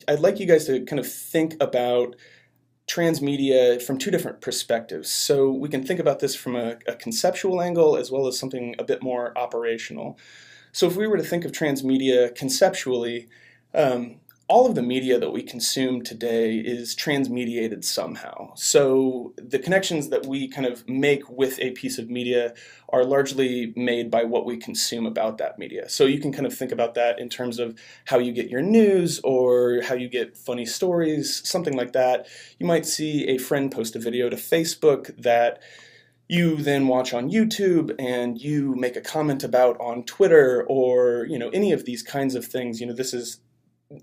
I'd like you guys to kind of think about transmedia from two different perspectives. So we can think about this from a conceptual angle as well as something a bit more operational. So if we were to think of transmedia conceptually, all of the media that we consume today is transmediated somehow. So the connections that we kind of make with a piece of media are largely made by what we consume about that media. So you can kind of think about that in terms of how you get your news or how you get funny stories, something like that. You might see a friend post a video to Facebook that you then watch on YouTube and you make a comment about on Twitter, or any of these kinds of things. This is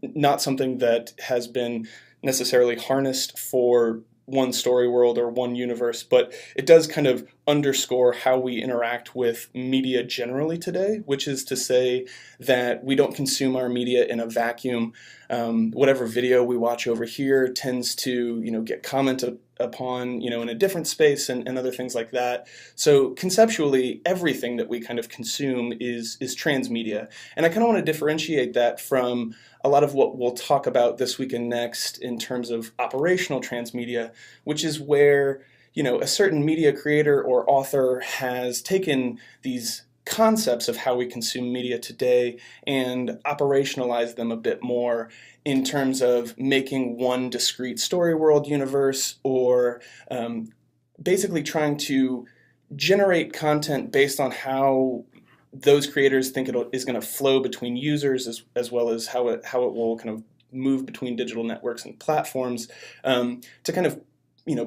not something that has been necessarily harnessed for one story world or one universe, but it does kind of underscore how we interact with media generally today, which is to say that we don't consume our media in a vacuum. Whatever video we watch over here tends to, get commented upon, in a different space, and other things like that. So conceptually, everything that we kind of consume is transmedia. And I kind of want to differentiate that from a lot of what we'll talk about this week and next in terms of operational transmedia, which is where a certain media creator or author has taken these concepts of how we consume media today and operationalize them a bit more in terms of making one discrete story world universe, or basically trying to generate content based on how those creators think it is going to flow between users, as well as how it will kind of move between digital networks and platforms, to kind of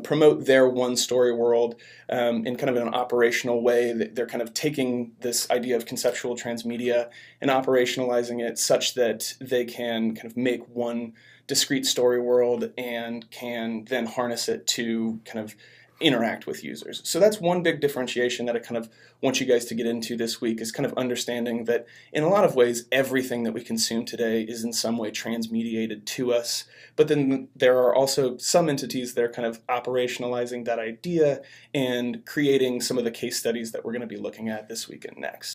promote their one story world in kind of an operational way. They're kind of taking this idea of conceptual transmedia and operationalizing it such that they can kind of make one discrete story world and can then harness it to kind of interact with users. So that's one big differentiation that I kind of want you guys to get into this week, is kind of understanding that in a lot of ways everything that we consume today is in some way transmediated to us. But then there are also some entities that are kind of operationalizing that idea and creating some of the case studies that we're going to be looking at this week and next.